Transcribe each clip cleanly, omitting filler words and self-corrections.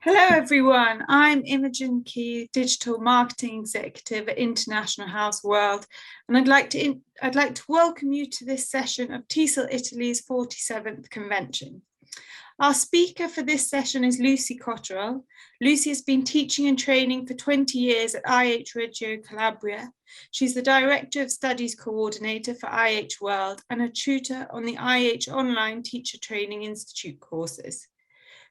Hello everyone, I'm Imogen Key, Digital Marketing Executive at International House World, and I'd like to welcome you to this session of TESOL Italy's 47th convention. Our speaker for this session is Lucy Cotterell. Lucy has been teaching and training for 20 years at IH Reggio Calabria. She's the Director of Studies Coordinator for IH World and a tutor on the IH Online Teacher Training Institute courses.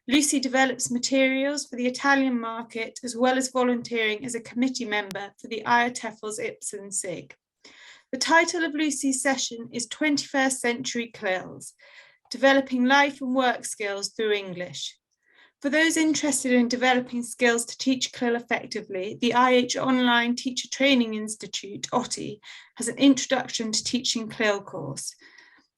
Lucy develops materials for the Italian market, as well as volunteering as a committee member for the IATEFL's Ipsen SIG. The title of Lucy's session is 21st Century CLILs, Developing Life and Work Skills Through English. For those interested in developing skills to teach CLIL effectively, the IH Online Teacher Training Institute, OTI, has an Introduction to Teaching CLIL course.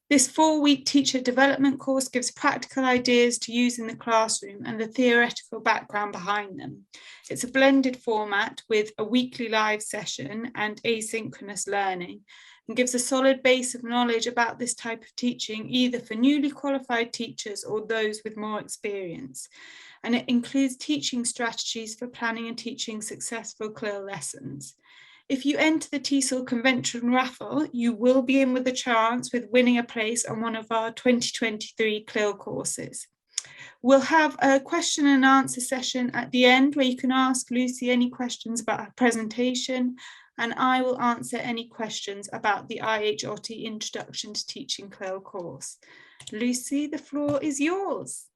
This 4-week teacher development course gives practical ideas to use in the classroom and the theoretical background behind them. It's a blended format with a weekly live session and asynchronous learning, and gives a solid base of knowledge about this type of teaching, either for newly qualified teachers or those with more experience. And it includes teaching strategies for planning and teaching successful CLIL lessons. If you enter the TESOL convention raffle, you will be in with a chance with winning a place on one of our 2023 CLIL courses. We'll have a question and answer session at the end where you can ask Lucy any questions about her presentation, and I will answer any questions about the IHOT Introduction to Teaching CLIL course. Lucy, the floor is yours.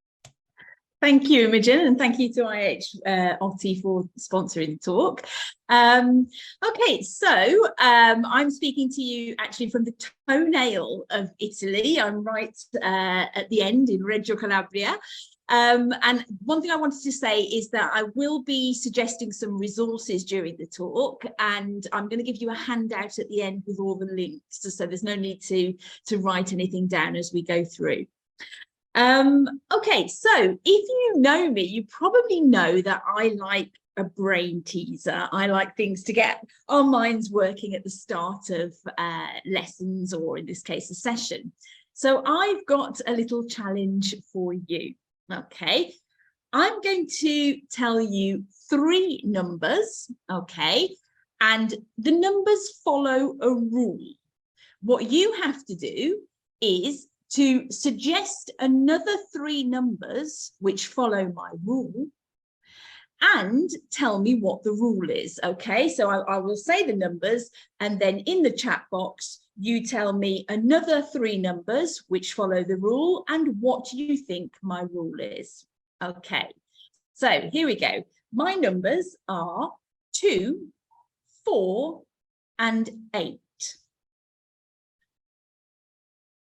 Thank you, Imogen, and thank you to IHOT for sponsoring the talk. Okay, so I'm speaking to you actually from the toenail of Italy. I'm right at the end in Reggio Calabria. And one thing I wanted to say is that I will be suggesting some resources during the talk, and I'm going to give you a handout at the end with all the links, so there's no need to write anything down as we go through. Okay, so if you know me, you probably know that I like a brain teaser. I like things to get our minds working at the start of lessons, or in this case, a session. So I've got a little challenge for you. Okay, I'm going to tell you 3 numbers, okay, and the numbers follow a rule. What you have to do is to suggest another 3 numbers which follow my rule and tell me what the rule is. Okay, so I will say the numbers, and then in the chat box you tell me another 3 numbers which follow the rule and what you think my rule is. Okay, so here we go. My numbers are 2, 4 and 8.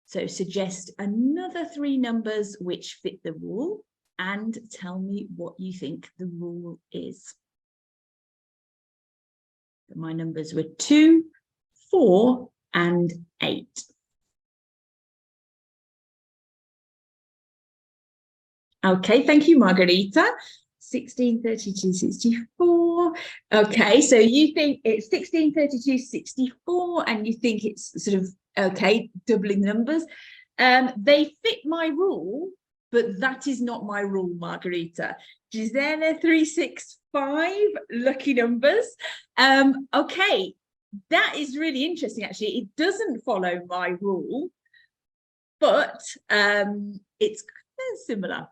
So suggest another 3 numbers which fit the rule and tell me what you think the rule is. My numbers were 2, 4 and 8. Okay, thank you, Margarita. 16, 32, 64. Okay, so you think it's 16, 32, 64, and you think it's sort of, okay, doubling numbers. They fit my rule, but that is not my rule, Margarita. Gisela, 365, lucky numbers. Okay, that is really interesting, actually. It doesn't follow my rule, but it's kind of similar.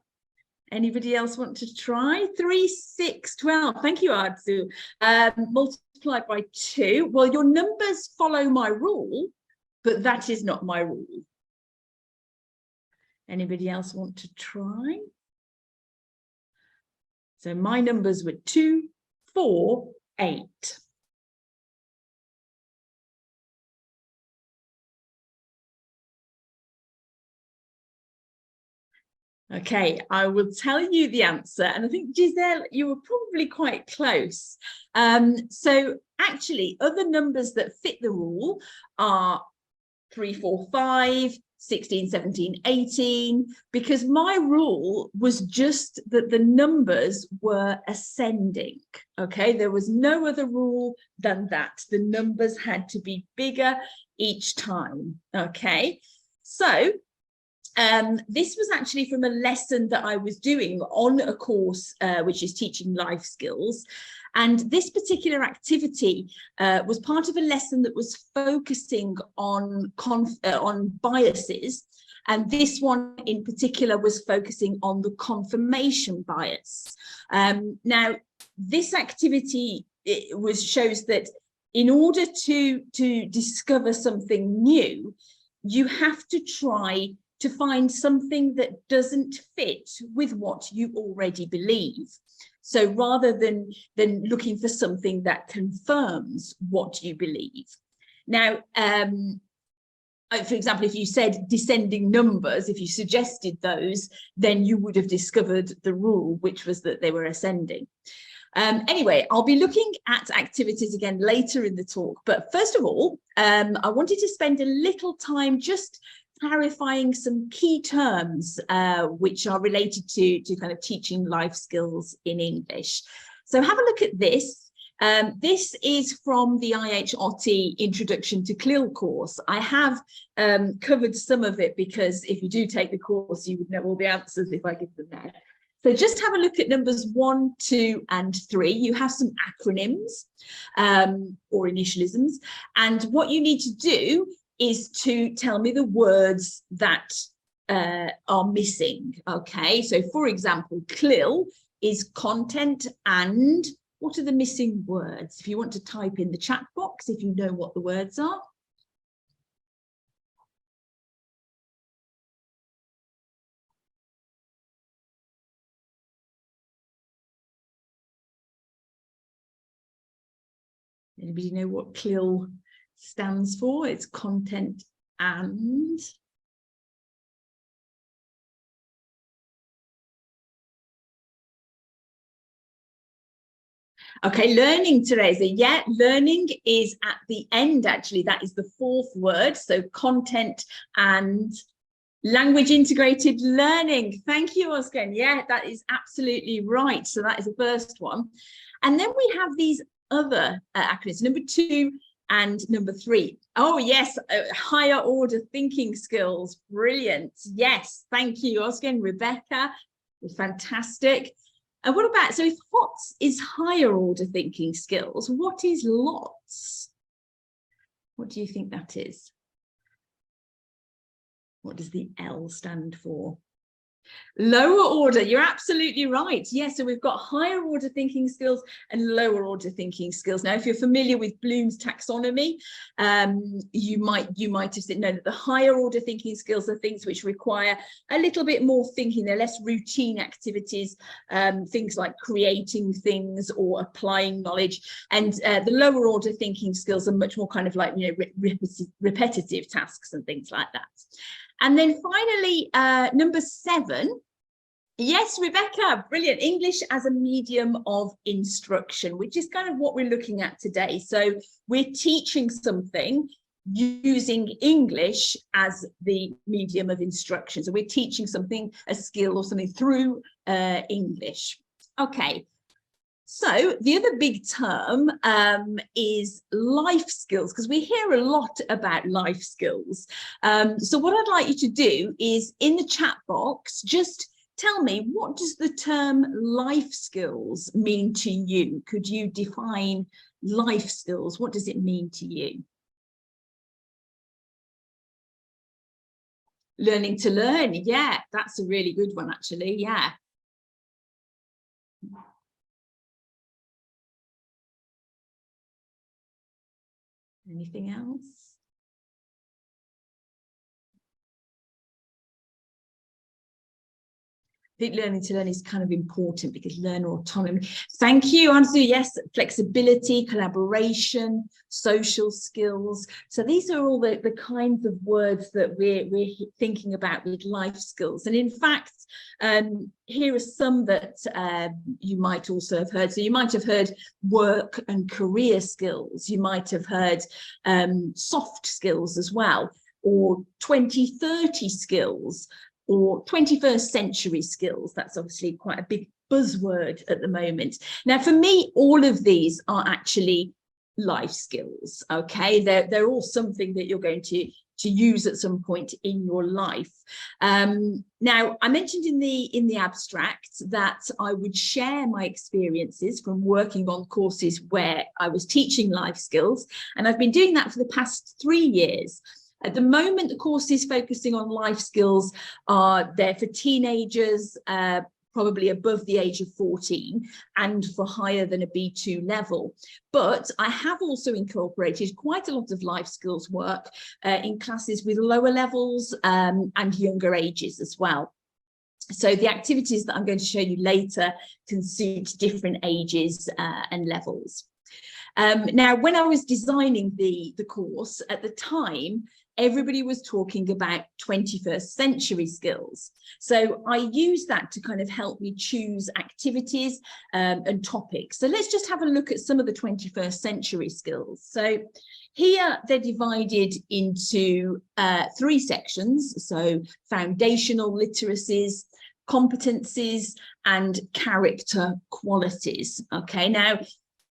Anybody else want to try? 3, 6, 12. Thank you, Arzu. Multiplied by 2. Well, your numbers follow my rule, but that is not my rule. Anybody else want to try? So my numbers were 2, 4, 8. Okay, I will tell you the answer. And I think, Giselle, you were probably quite close. So actually, other numbers that fit the rule are 3, 4, 5, 16, 17, 18, because my rule was just that the numbers were ascending. Okay, there was no other rule than that. The numbers had to be bigger each time. Okay, so This was actually from a lesson that I was doing on a course which is teaching life skills. And this particular activity was part of a lesson that was focusing on biases. And this one in particular was focusing on the confirmation bias. Now, this activity shows that in order to discover something new, you have to try to find something that doesn't fit with what you already believe. So rather than looking for something that confirms what you believe. Now, for example, if you said descending numbers, if you suggested those, then you would have discovered the rule, which was that they were ascending. Anyway, I'll be looking at activities again later in the talk. But first of all, I wanted to spend a little time just clarifying some key terms which are related to kind of teaching life skills in English. So have a look at this. This is from the IHRT Introduction to CLIL course. I have covered some of it because if you do take the course, you would know all the answers if I give them now. So just have a look at numbers 1, 2, and 3. You have some acronyms or initialisms. And what you need to do is to tell me the words that are missing. Okay, so for example, CLIL is content and what are the missing words? If you want to type in the chat box, if you know what the words are. Anybody know what CLIL stands for? It's content and. Okay, learning, Teresa. Yeah, learning is at the end, actually. That is the 4th word. So content and language integrated learning. Thank you, Oscar. Yeah, that is absolutely right. So that is the first one. And then we have these other acronyms, number 2 and number 3. Oh, yes, higher order thinking skills. Brilliant. Yes, thank you, Oscar and Rebecca. Fantastic. And what about, so if HOTS is higher order thinking skills, what is LOTS? What do you think that is? What does the L stand for? Lower order, you're absolutely right. Yes, so we've got higher order thinking skills and lower order thinking skills. Now, if you're familiar with Bloom's taxonomy, you might have said, no, that the higher order thinking skills are things which require a little bit more thinking. They're less routine activities, things like creating things or applying knowledge. And the lower order thinking skills are much more kind of like, you know, repetitive tasks and things like that. And then finally, number 7. Yes, Rebecca, brilliant. English as a medium of instruction, which is kind of what we're looking at today. So we're teaching something using English as the medium of instruction. So we're teaching something, a skill or something through English. Okay. So the other big term is life skills, because we hear a lot about life skills. So what I'd like you to do is in the chat box, just tell me, what does the term life skills mean to you? Could you define life skills? What does it mean to you? Learning to learn. Yeah, that's a really good one, actually. Yeah. Anything else? I think learning to learn is kind of important because learner autonomy. Thank you, Ansu. Yes, flexibility, collaboration, social skills. So these are all the kinds of words that we're thinking about with life skills. And in fact, here are some that you might also have heard. So you might have heard work and career skills. You might have heard soft skills as well, or 2030 skills, or 21st century skills. That's obviously quite a big buzzword at the moment. Now, for me, all of these are actually life skills. Okay, they're all something that you're going to use at some point in your life. Now, I mentioned in the abstract that I would share my experiences from working on courses where I was teaching life skills, and I've been doing that for the past 3 years. At the moment, the courses focusing on life skills are there for teenagers, probably above the age of 14, and for higher than a B2 level. But I have also incorporated quite a lot of life skills work in classes with lower levels and younger ages as well. So the activities that I'm going to show you later can suit different ages and levels. Now, when I was designing the course at the time, everybody was talking about 21st century skills. So I used that to kind of help me choose activities and topics. So let's just have a look at some of the 21st century skills. So here they're divided into 3 sections. So foundational literacies, competencies, and character qualities. Okay, now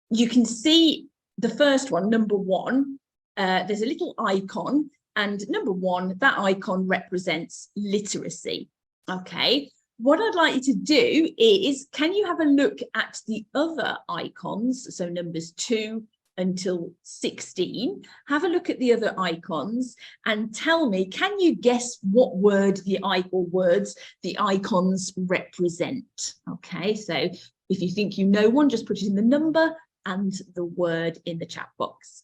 you can see the first one, number 1, there's a little icon, and number 1, that icon represents literacy. Okay, what I'd like you to do is, can you have a look at the other icons? So numbers 2 until 16, have a look at the other icons and tell me, can you guess what word words the icons represent? Okay, so if you think you know one, just put it in the number and the word in the chat box.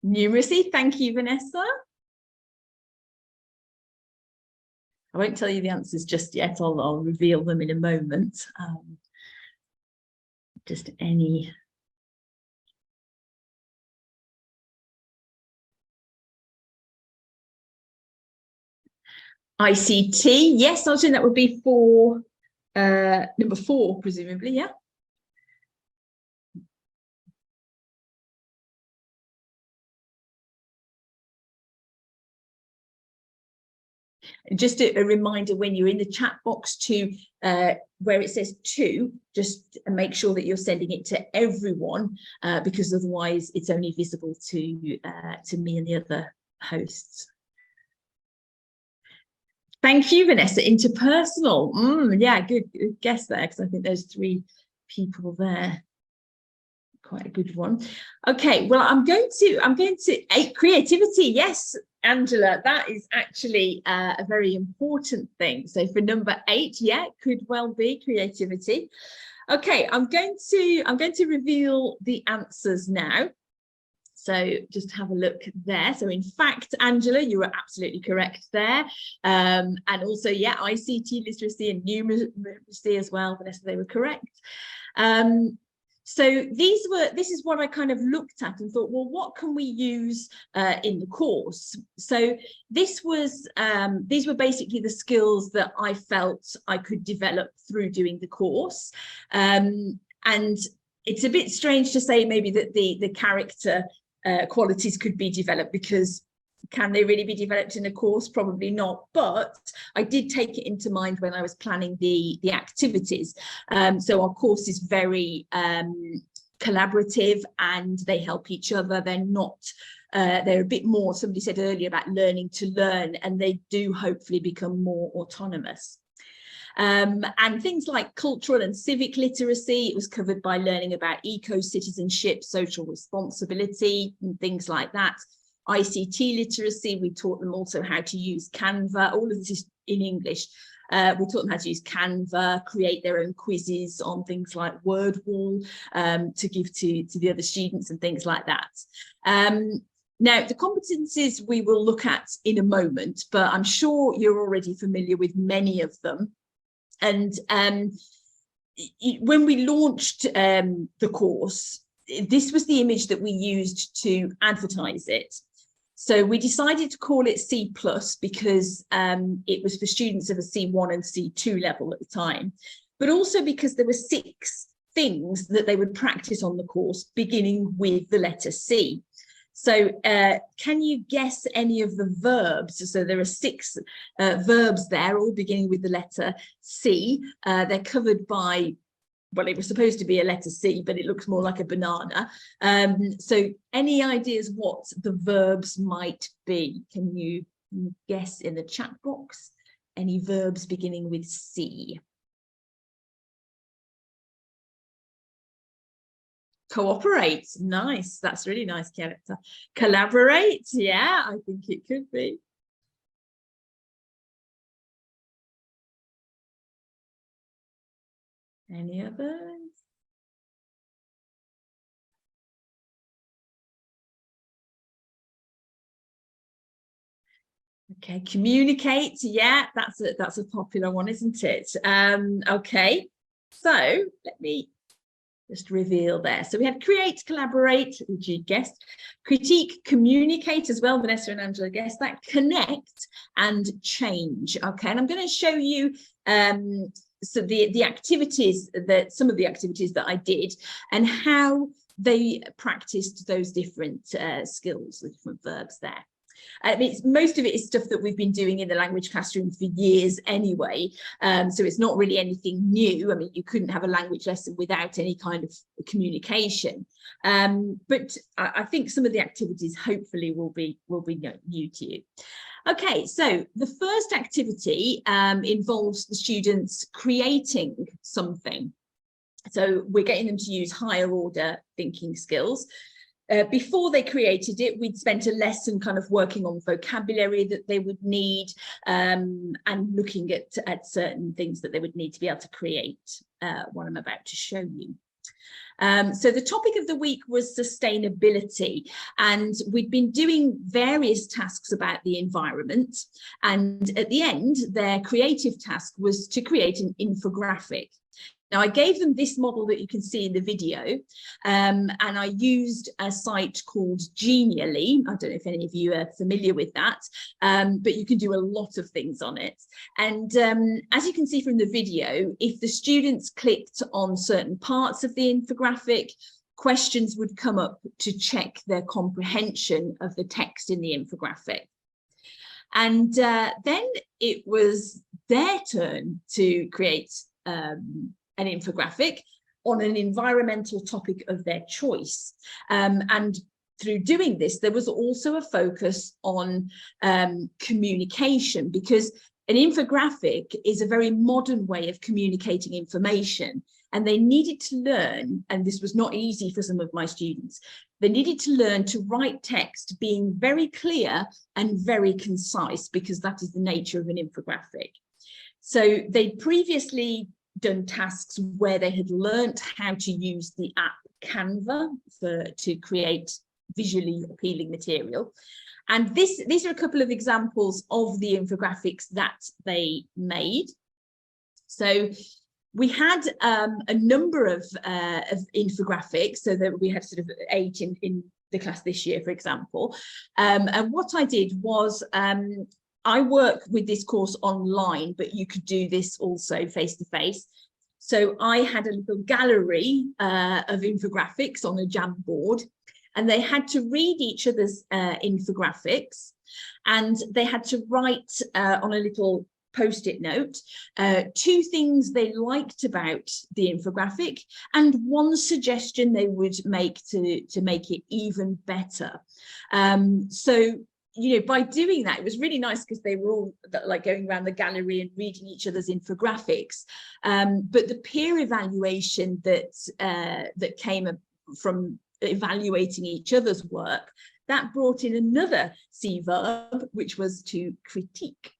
Numeracy, thank you, Vanessa. I won't tell you the answers just yet, I'll reveal them in a moment. Just any. ICT, yes, I was saying that would be for number 4, presumably, yeah. Just a reminder, when you're in the chat box to where it says 2, just make sure that you're sending it to everyone, because otherwise it's only visible to me and the other hosts. Thank you, Vanessa. Interpersonal. Yeah, good guess there, because I think there's 3 people there. Quite a good one. Okay, well, I'm going to creativity. Yes, Angela, that is actually a very important thing. So for number 8, yeah, could well be creativity. Okay, I'm going to reveal the answers now. So just have a look there. So in fact, Angela, you were absolutely correct there. And also, yeah, ICT literacy and numeracy as well, Vanessa, they were correct. So this is what I kind of looked at and thought, well, what can we use in the course? So these were basically the skills that I felt I could develop through doing the course. And it's a bit strange to say maybe that the character qualities could be developed, because can they really be developed in a course? Probably not, but I did take it into mind when I was planning the activities. So our course is very collaborative, and they help each other. They're a bit more, somebody said earlier about learning to learn, and they do hopefully become more autonomous. And things like cultural and civic literacy, it was covered by learning about eco-citizenship, social responsibility, and things like that. ICT literacy, we taught them also how to use Canva. All of this is in English. We taught them how to use Canva, create their own quizzes on things like WordWall to give to the other students and things like that. Now, the competencies we will look at in a moment, but I'm sure you're already familiar with many of them. And when we launched the course, this was the image that we used to advertise it. So we decided to call it C+ because it was for students of a C1 and C2 level at the time. but also because there were 6 things that they would practice on the course, beginning with the letter C. So can you guess any of the verbs? So there are 6 verbs there, all beginning with the letter C. They're covered by, well, it was supposed to be a letter C, but it looks more like a banana. So any ideas what the verbs might be? Can you guess in the chat box any verbs beginning with C? Cooperate, nice. That's really nice character. Collaborate, yeah, I think it could be. Any others? Okay, communicate, yeah, that's a popular one, isn't it? Okay, so let me just reveal there. So we had create, collaborate, which you guessed, critique, communicate as well. Vanessa and Angela guessed that, connect and change. Okay, and I'm going to show you so the activities that, some of the activities that I did and how they practiced those different skills, the different verbs there. I mean, most of it is stuff that we've been doing in the language classroom for years anyway, so it's not really anything new. I mean, you couldn't have a language lesson without any kind of communication, but I think some of the activities hopefully will be new to you. Okay, so the first activity involves the students creating something. So we're getting them to use higher order thinking skills. Before they created it, we'd spent a lesson kind of working on vocabulary that they would need and looking at certain things that they would need to be able to create what I'm about to show you. So the topic of the week was sustainability, and we'd been doing various tasks about the environment, and at the end their creative task was to create an infographic. Now, I gave them this model that you can see in the video, and I used a site called Genially. I don't know if any of you are familiar with that, but you can do a lot of things on it. And as you can see from the video, if the students clicked on certain parts of the infographic, questions would come up to check their comprehension of the text in the infographic. And then it was their turn to create an infographic on an environmental topic of their choice. And through doing this, there was also a focus on communication, because an infographic is a very modern way of communicating information. And they needed to learn, and this was not easy for some of my students, they needed to learn to write text being very clear and very concise, because that is the nature of an infographic. So they previously done tasks where they had learnt how to use the app Canva to create visually appealing material. And these are a couple of examples of the infographics that they made. So we had a number of infographics, so that we had sort of 8 in the class this year, for example. And what I did was I work with this course online, but you could do this also face-to-face. So I had a little gallery of infographics on a Jamboard, and they had to read each other's infographics, and they had to write on a little post-it note 2 things they liked about the infographic and 1 suggestion they would make to make it even better. So, you know, by doing that, it was really nice because they were all like going around the gallery and reading each other's infographics. But the peer evaluation that came from evaluating each other's work, that brought in another C verb, which was to critique.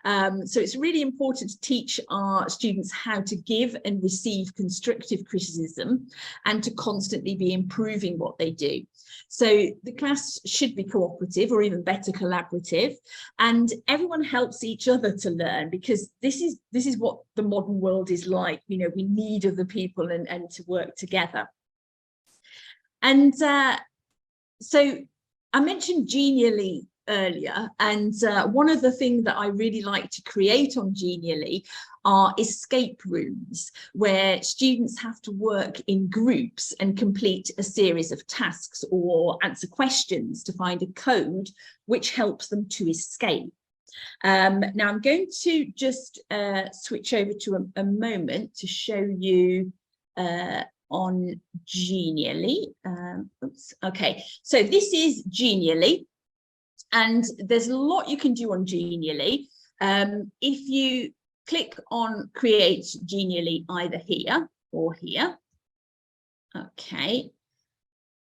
So it's really important to teach our students how to give and receive constructive criticism and to constantly be improving what they do. So the class should be cooperative, or even better, collaborative, and everyone helps each other to learn, because this is what the modern world is like. You know, we need other people and to work together. And so I mentioned Genially earlier, and one of the things that I really like to create on Genially are escape rooms where students have to work in groups and complete a series of tasks or answer questions to find a code which helps them to escape. Now I'm going to just switch over to a moment to show you on Genially. Okay, so this is Genially, and there's a lot you can do on Genially. If you click on Create Genially either here or here, okay,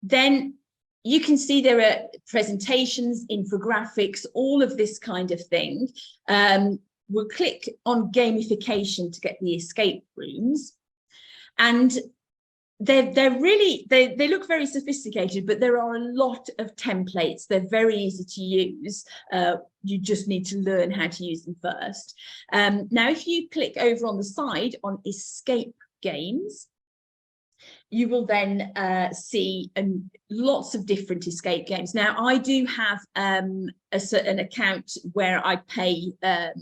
then you can see there are presentations, infographics, all of this kind of thing. We'll click on gamification to get the escape rooms, and they look very sophisticated, but there are a lot of templates. They're very easy to use. You just need to learn how to use them first. Now, if you click over on the side on escape games, you will then see lots of different escape games. Now, I do have an account where I pay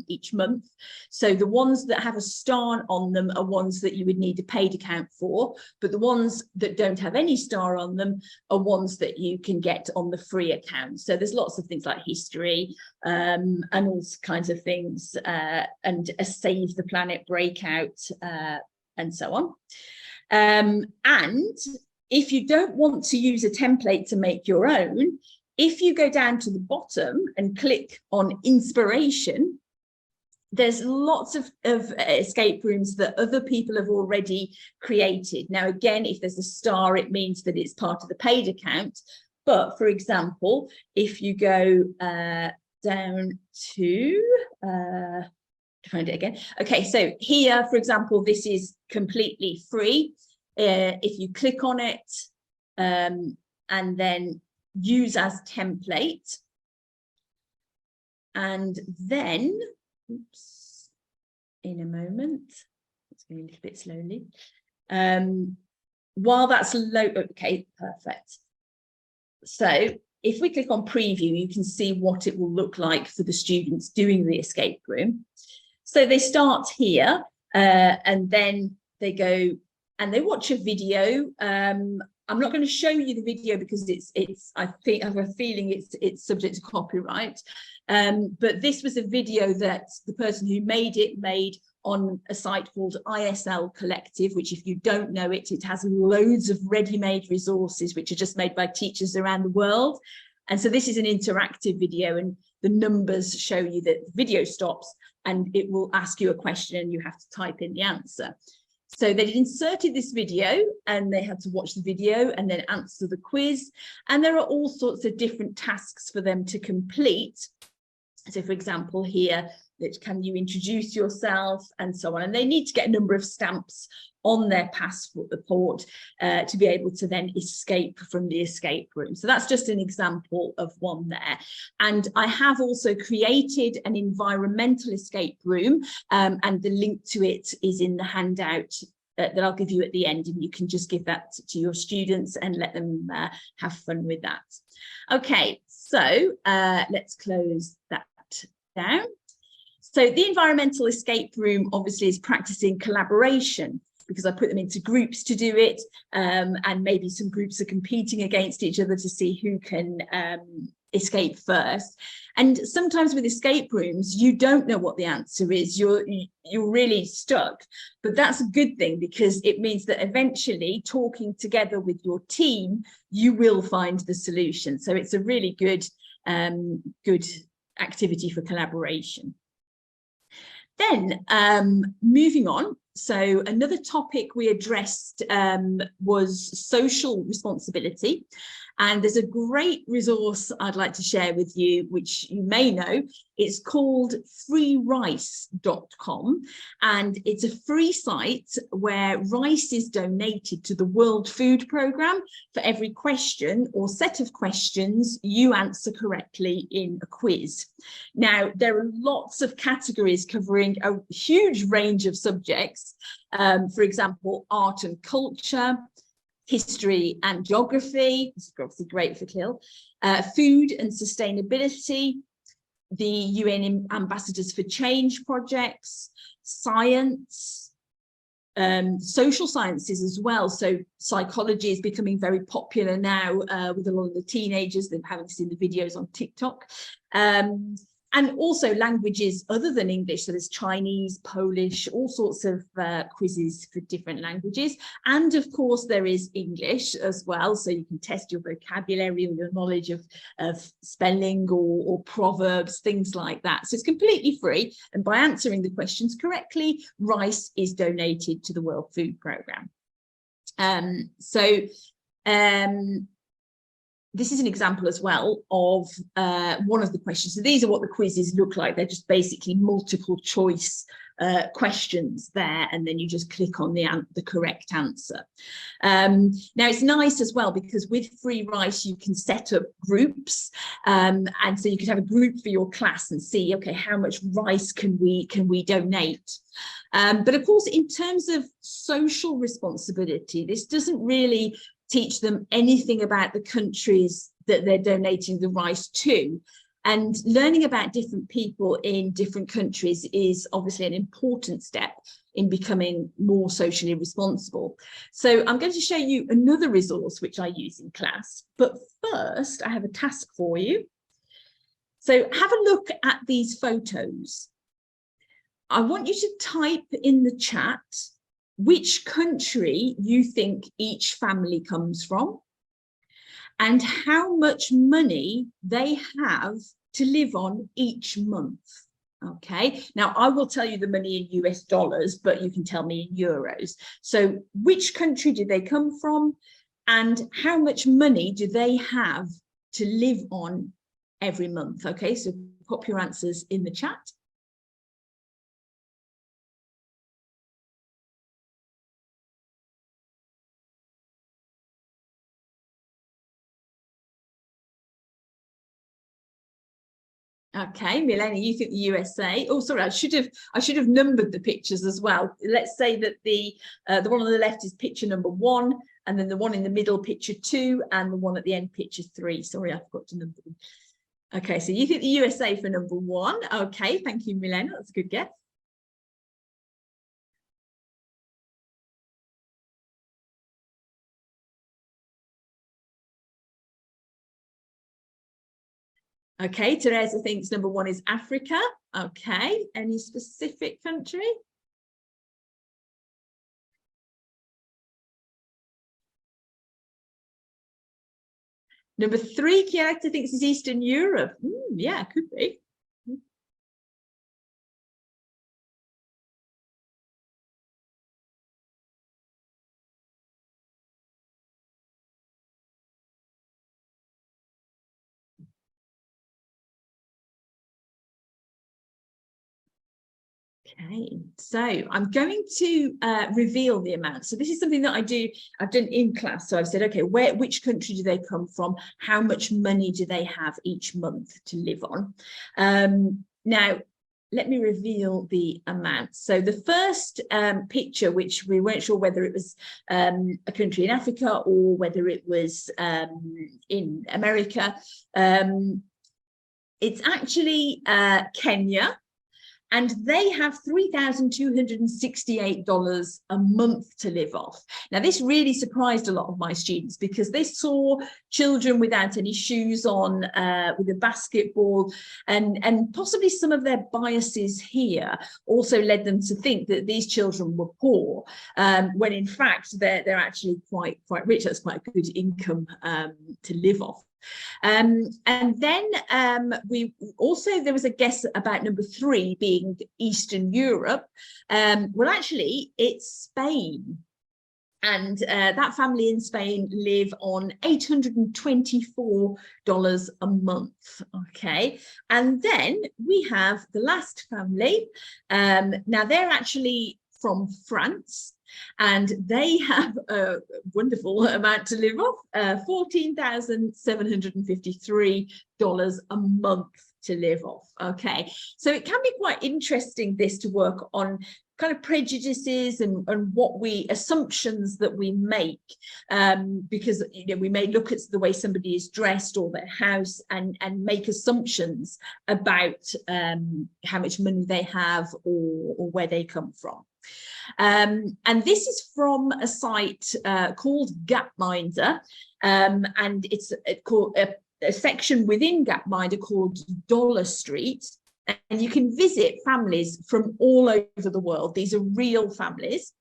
each month. So the ones that have a star on them are ones that you would need a paid account for, but the ones that don't have any star on them are ones that you can get on the free account. So there's lots of things like history and all kinds of things, and a Save the Planet breakout and so on. And if you don't want to use a template to make your own, if you go down to the bottom and click on inspiration, there's lots of escape rooms that other people have already created. Now, again, if there's a star, it means that it's part of the paid account. But for example, if you go down to find it again. Okay, so here, for example, this is completely free. If you click on it and then use as template, and then, oops, in a moment, it's going a little bit slowly. While that's low, okay, perfect. So if we click on preview, you can see what it will look like for the students doing the escape room. So they start here and then they go and they watch a video. I'm not going to show you the video because I have a feeling it's subject to copyright. But this was a video that the person who made it made on a site called ISL Collective, which, if you don't know it, it has loads of ready-made resources which are just made by teachers around the world. And so this is an interactive video, and the numbers show you that the video stops and it will ask you a question and you have to type in the answer. So they inserted this video and they had to watch the video and then answer the quiz. And there are all sorts of different tasks for them to complete. So, for example, here, that can you introduce yourself and so on. And they need to get a number of stamps on their passport to be able to then escape from the escape room. So that's just an example of one there. And I have also created an environmental escape room, and the link to it is in the handout that I'll give you at the end, and you can just give that to your students and let them have fun with that. Okay, so let's close that down. So the environmental escape room obviously is practicing collaboration, because I put them into groups to do it, and maybe some groups are competing against each other to see who can escape first. And sometimes with escape rooms, you don't know what the answer is. You're really stuck. But that's a good thing, because it means that eventually, talking together with your team, you will find the solution. So it's a really good activity for collaboration. Then moving on, so another topic we addressed was social responsibility. And there's a great resource I'd like to share with you, which you may know. It's called freerice.com, and it's a free site where rice is donated to the World Food Programme for every question or set of questions you answer correctly in a quiz. Now, there are lots of categories covering a huge range of subjects. For example, art and culture, history and geography. This is obviously great for CLIL. food and sustainability, the UN Ambassadors for Change projects, science, social sciences as well. So psychology is becoming very popular now with a lot of the teenagers that haven't seen the videos on TikTok. And also languages other than English, so there's Chinese, Polish, all sorts of quizzes for different languages. And of course, there is English as well, so you can test your vocabulary or your knowledge of spelling or proverbs, things like that. So it's completely free. And by answering the questions correctly, rice is donated to the World Food Programme. This is an example as well of one of the questions. So these are what the quizzes look like. They're just basically multiple choice questions there, and then you just click on the correct answer. Now it's nice as well because with free rice you can set up groups, and so you could have a group for your class and see, okay, how much rice can we donate. But of course, in terms of social responsibility, this doesn't really teach them anything about the countries that they're donating the rice to. And learning about different people in different countries is obviously an important step in becoming more socially responsible. So I'm going to show you another resource which I use in class. But first, I have a task for you. So have a look at these photos. I want you to type in the chat which country you think each family comes from and how much money they have to live on each month. Okay, now I will tell you the money in US dollars, but you can tell me in euros. So which country do they come from and how much money do they have to live on every month? Okay, so pop your answers in the chat. Okay, Milena, you think the USA? Oh, sorry, I should have numbered the pictures as well. Let's say that the one on the left is picture number 1, and then the one in the middle, picture 2, and the one at the end, picture 3. Sorry, I forgot to number them. Okay, so you think the USA for number 1. Okay, thank you, Milena. That's a good guess. Okay, Teresa thinks number 1 is Africa. Okay, any specific country? Number 3, Chiara thinks is Eastern Europe. Yeah, could be. Okay, so I'm going to reveal the amount. So this is something that I've done in class. So I've said, okay, which country do they come from? How much money do they have each month to live on? Now, let me reveal the amount. So the first picture, which we weren't sure whether it was a country in Africa or whether it was in America, it's actually Kenya. And they have $3,268 a month to live off. Now, this really surprised a lot of my students because they saw children without any shoes on, with a basketball, and possibly some of their biases here also led them to think that these children were poor, when in fact they're actually quite rich. That's quite a good income to live off. And then there was a guess about number 3 being Eastern Europe. Well, actually, it's Spain. And that family in Spain live on $824 a month. Okay, and then we have the last family. Now they're actually from France, and they have a wonderful amount to live off, $14,753 a month to live off. Okay, so it can be quite interesting, this, to work on kind of prejudices and what assumptions that we make, because we may look at the way somebody is dressed or their house and make assumptions about how much money they have or where they come from. And this is from a site called Gapminder, and it's called a section within Gapminder called Dollar Street. And you can visit families from all over the world. These are real families.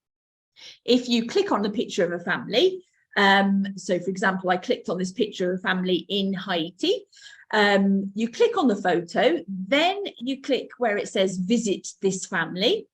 If you click on the picture of a family, so for example, I clicked on this picture of a family in Haiti. You click on the photo, then you click where it says visit this family.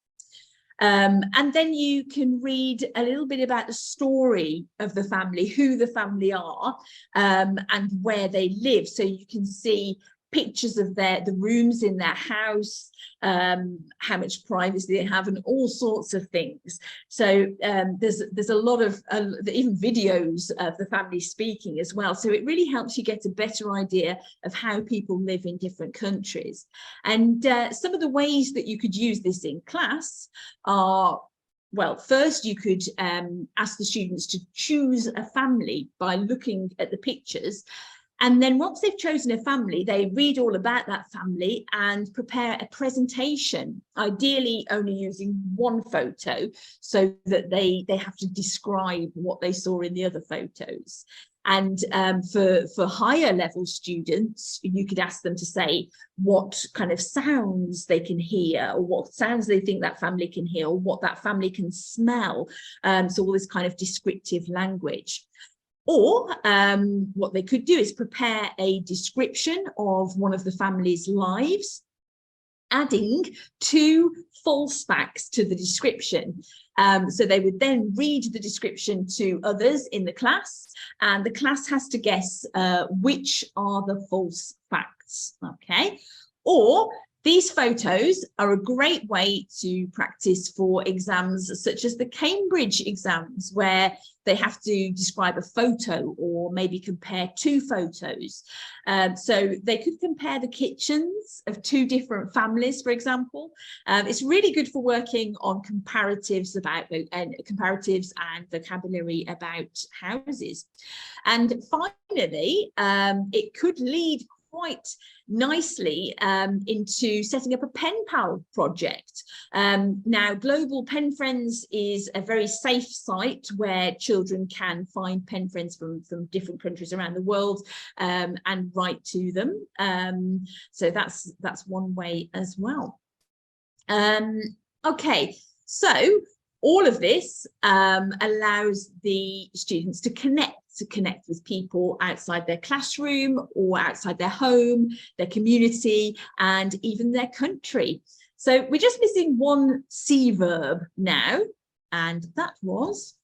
And then you can read a little bit about the story of the family, who the family are, and where they live. So you can see pictures of the rooms in their house, how much privacy they have, and all sorts of things. So there's a lot of even videos of the family speaking as well. So it really helps you get a better idea of how people live in different countries. And some of the ways that you could use this in class are, well, first you could ask the students to choose a family by looking at the pictures. And then once they've chosen a family, they read all about that family and prepare a presentation, ideally only using one photo, so that they have to describe what they saw in the other photos. And for higher level students, you could ask them to say what kind of sounds they can hear, or what sounds they think that family can hear, or what that family can smell. So all this kind of descriptive language. Or what they could do is prepare a description of one of the family's lives, adding 2 false facts to the description. So they would then read the description to others in the class, and the class has to guess which are the false facts. Okay. Or these photos are a great way to practice for exams such as the Cambridge exams, where they have to describe a photo or maybe compare 2 photos. So they could compare the kitchens of 2 different families, for example. It's really good for working on comparatives and vocabulary about houses. And finally, it could lead quite nicely into setting up a pen pal project. Now, Global Pen Friends is a very safe site where children can find pen friends from different countries around the world and write to them. So that's one way as well. Okay, so all of this allows the students to connect with people outside their classroom or outside their home, their community, and even their country. So we're just missing one C verb now, and that was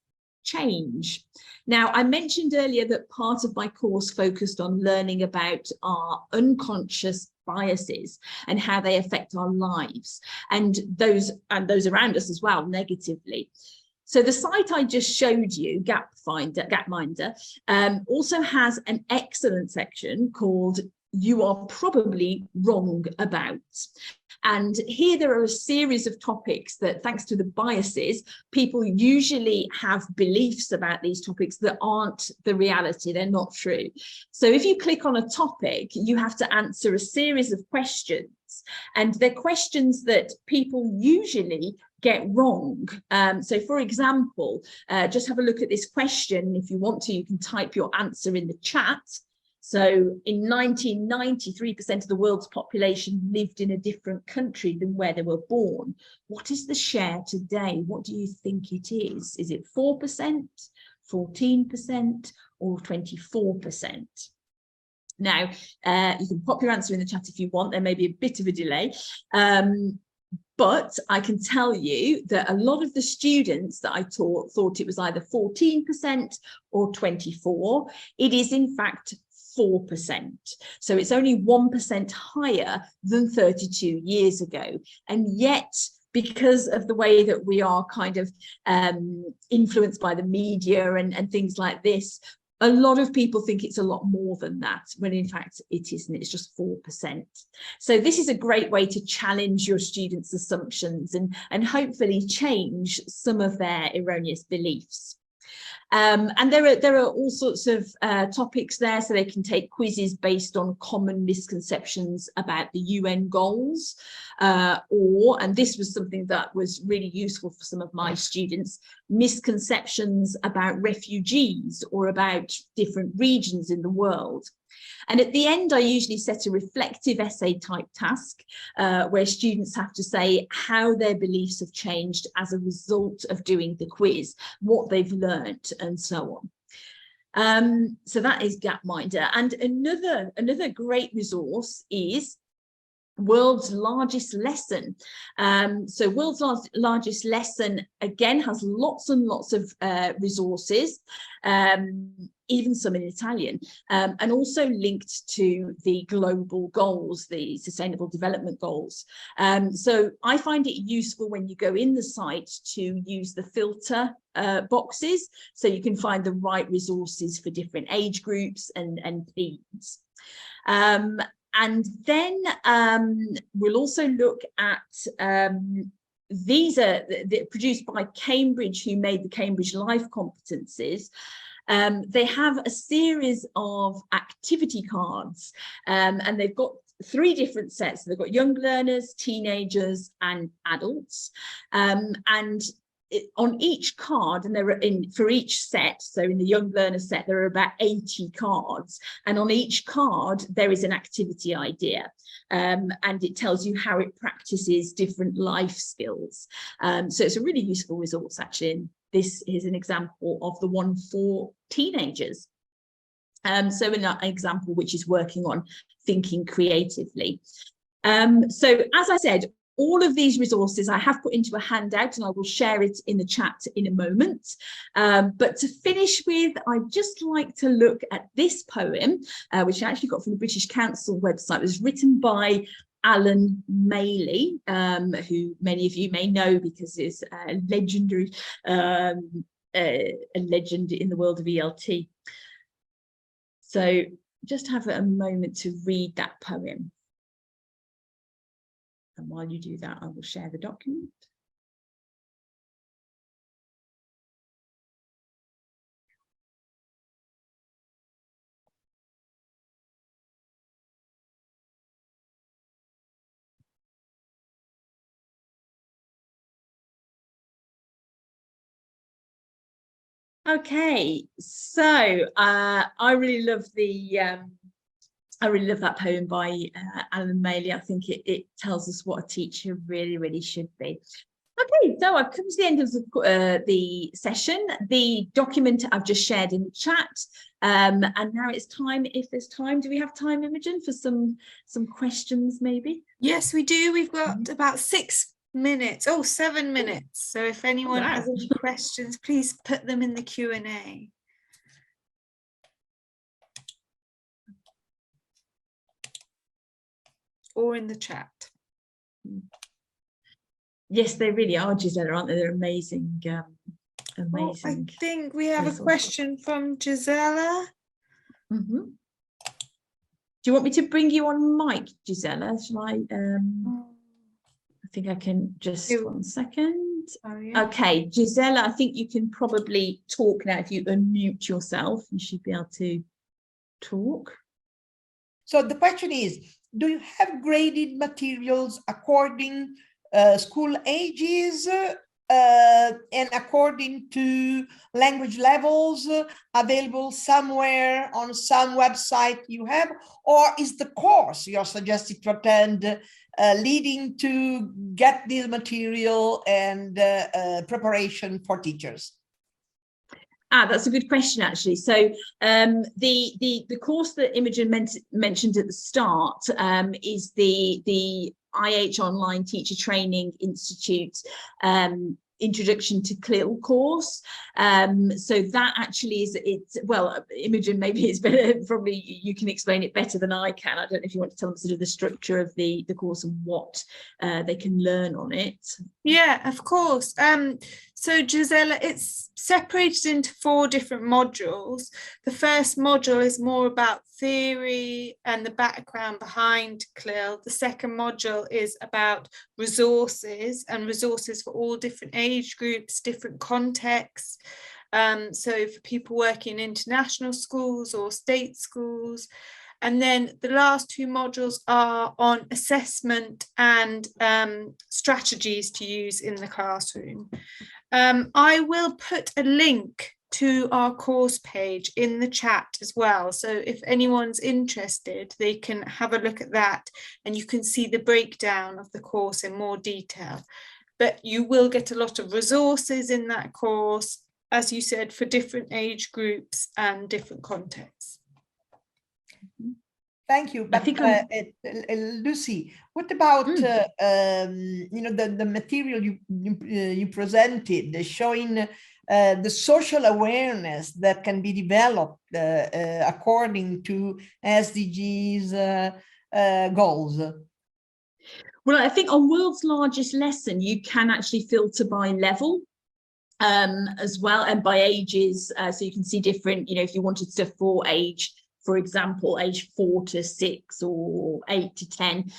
change. Now, I mentioned earlier that part of my course focused on learning about our unconscious biases and how they affect our lives, and those around us as well, negatively. So the site I just showed you, Gapminder, also has an excellent section called You Are Probably Wrong About. And here there are a series of topics that, thanks to the biases, people usually have beliefs about these topics that aren't the reality, they're not true. So if you click on a topic, you have to answer a series of questions, and they're questions that people usually get wrong. So for example, just have a look at this question. If you want to, you can type your answer in the chat. So in 1990, 3% of the world's population lived in a different country than where they were born. What is the share today? What do you think it is? Is it 4%, 14%, or 24%? Now, you can pop your answer in the chat if you want. There may be a bit of a delay. But I can tell you that a lot of the students that I taught thought it was either 14% or 24%. It is in fact 4%. So it's only 1% higher than 32 years ago. And yet, because of the way that we are kind of influenced by the media and things like this, A lot of people think it's a lot more than that, when in fact it isn't. It's just 4%. So this is a great way to challenge your students' assumptions and hopefully change some of their erroneous beliefs. And there are all sorts of topics there, so they can take quizzes based on common misconceptions about the UN goals, and this was something that was really useful for some of my students, misconceptions about refugees or about different regions in the world. And at the end, I usually set a reflective essay type task where students have to say how their beliefs have changed as a result of doing the quiz, what they've learnt, and so on. So that is Gapminder. And another great resource is World's Largest Lesson. So World's Largest Lesson, again, has lots and lots of resources, even some in Italian, and also linked to the global goals, the Sustainable Development Goals. So I find it useful when you go in the site to use the filter boxes, so you can find the right resources for different age groups and themes. And then we'll also look at, these are produced by Cambridge, who made the Cambridge Life Competencies. They have a series of activity cards, and they've got 3 different sets. They've got young learners, teenagers, and adults. And on each card, and there are for each set, so in the young learner set there are about 80 cards, and on each card there is an activity idea, and it tells you how it practices different life skills. So it's a really useful resource, actually, and this is an example of the one for teenagers. So an example which is working on thinking creatively. So as I said, all of these resources I have put into a handout, and I will share it in the chat in a moment. But to finish with, I'd just like to look at this poem, which I actually got from the British Council website. It was written by Alan Maley, who many of you may know because he's a legendary, a legend in the world of ELT. So just have a moment to read that poem. And while you do that, I will share the document. Okay, so I really love that poem by Alan Maley. I think it tells us what a teacher really should be. Okay, so I've come to the end of the session. The document I've just shared in the chat, and now it's time, if there's time, do we have time, Imogen, for some questions maybe? Yes, we do. We've got about 6 minutes, 7 minutes. So if anyone has any questions, please put them in the Q&A. Or in the chat. Yes, they really are, Gisela, aren't they? They're amazing. Amazing. Well, I think we have a question from Gisela. Mm-hmm. Do you want me to bring you on mic, Gisela? Shall I? I think I can just 1 second. Oh, yeah. Okay, Gisela, I think you can probably talk now. If you unmute yourself, you should be able to talk. So the question is, do you have graded materials according school ages and according to language levels available somewhere on some website you have, or is the course you're suggesting to attend leading to get this material and preparation for teachers? That's a good question, actually. So the course that Imogen mentioned at the start is the IH Online Teacher Training Institute Introduction to CLIL course. So that actually is, well, Imogen, maybe it's better, probably you can explain it better than I can. I don't know if you want to tell them sort of the structure of the course and what they can learn on it. Yeah, of course. So Gisela, it's separated into 4 different modules. The first module is more about theory and the background behind CLIL. The second module is about resources, and resources for all different age groups, different contexts. So for people working in international schools or state schools. And then the last 2 modules are on assessment and strategies to use in the classroom. I will put a link to our course page in the chat as well. So if anyone's interested, they can have a look at that and you can see the breakdown of the course in more detail. But you will get a lot of resources in that course, as you said, for different age groups and different contexts. Thank you. But Lucy, what about you know, the material you presented, showing the social awareness that can be developed according to SDGs goals? Well, I think on World's Largest Lesson, you can actually filter by level as well, and by ages. So you can see different, you know, if you wanted to for age, for example, age 4 to 6 or 8 to 10,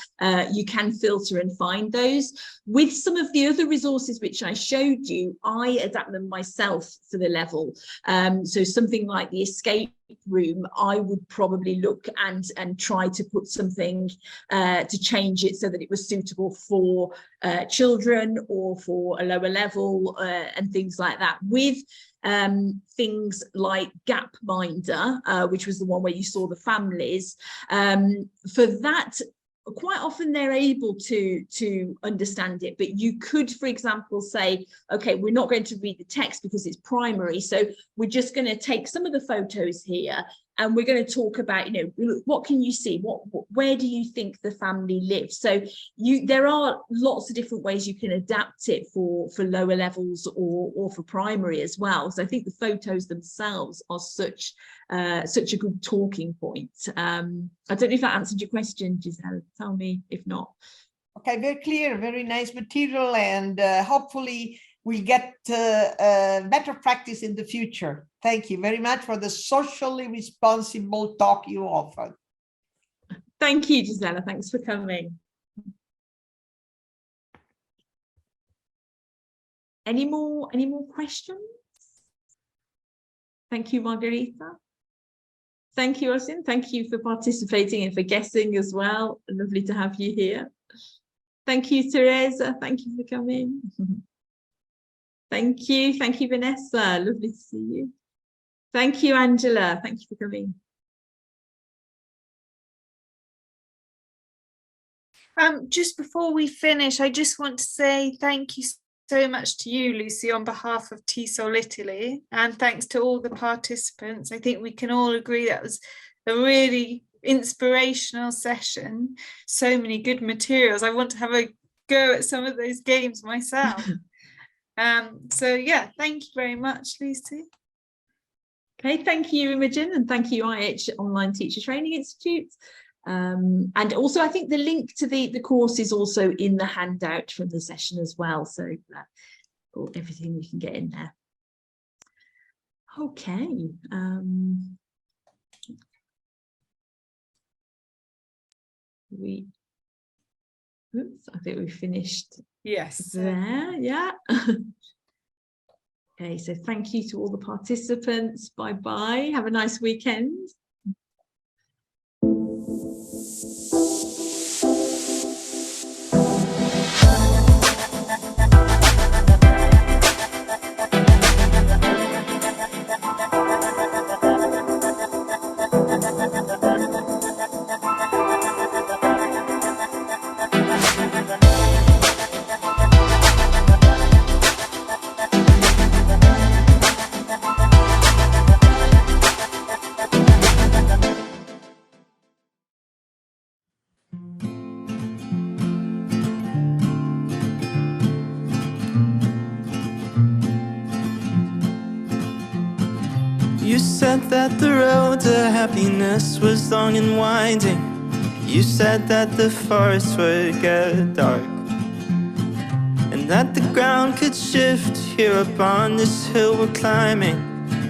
you can filter and find those. With some of the other resources which I showed you, I adapt them myself for the level. So something like the escape room, I would probably look and try to put something to change it so that it was suitable for children or for a lower level and things like that. With things like Gapminder, which was the one where you saw the families, for that, quite often they're able to understand it, but you could, for example, say, okay, we're not going to read the text because it's primary, so we're just going to take some of the photos here and we're going to talk about, you know, what can you see, where do you think the family lives? So there are lots of different ways you can adapt it for lower levels or for primary as well. So I think the photos themselves are such a good talking point. I don't know if that answered your question, Giselle. Tell me if not. Okay, very clear, very nice material, and hopefully we'll get better practice in the future. Thank you very much for the socially responsible talk you offered. Thank you, Gisela. Thanks for coming. Any more questions? Thank you, Margarita. Thank you, Osin. Thank you for participating and for guessing as well. Lovely to have you here. Thank you, Teresa. Thank you for coming. Thank you. Thank you, Vanessa. Lovely to see you. Thank you, Angela. Thank you for coming. Just before we finish, I just want to say thank you so much to you, Lucy, on behalf of TESOL Italy, and thanks to all the participants. I think we can all agree that was a really inspirational session. So many good materials. I want to have a go at some of those games myself. So yeah, thank you very much, Lucy. Okay, thank you, Imogen, and thank you, IH Online Teacher Training Institute. And also, I think the link to the course is also in the handout from the session as well. So everything you can get in there. Okay. Oops, I think we finished. Yes. There, yeah. Okay, so thank you to all the participants. Bye-bye. Have a nice weekend. You said that the road to happiness was long and winding. You said that the forests would get dark, and that the ground could shift. here up on this hill we're climbing.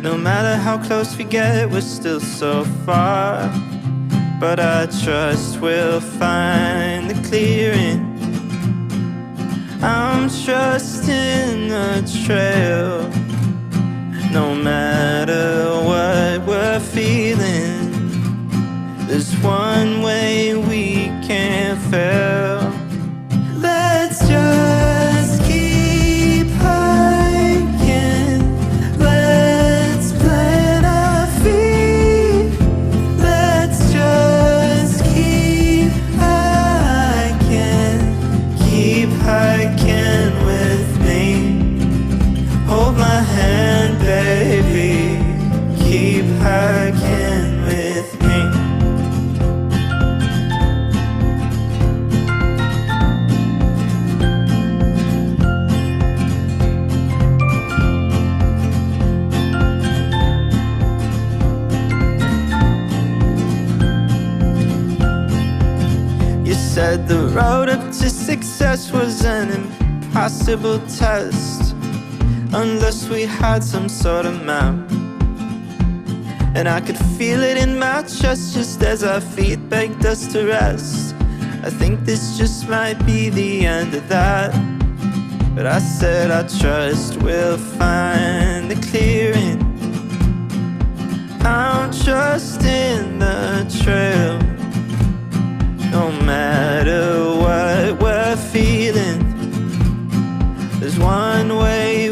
No matter how close we get, we're still so far. But I trust we'll find the clearing. I'm trusting the trail. No matter what we're feeling, there's one way we can't fail. Let's just keep hiking. Let's plant our feet. Let's just keep hiking. Keep hiking with me. Hold my hand, baby. Keep hiking with me. You said the road up to success was an impossible test unless we had some sort of map. And I could feel it in my chest just as our feet begged us to rest. I think this just might be the end of that. But I said I trust we'll find the clearing. I'm trusting the trail. No matter what we're feeling, there's one way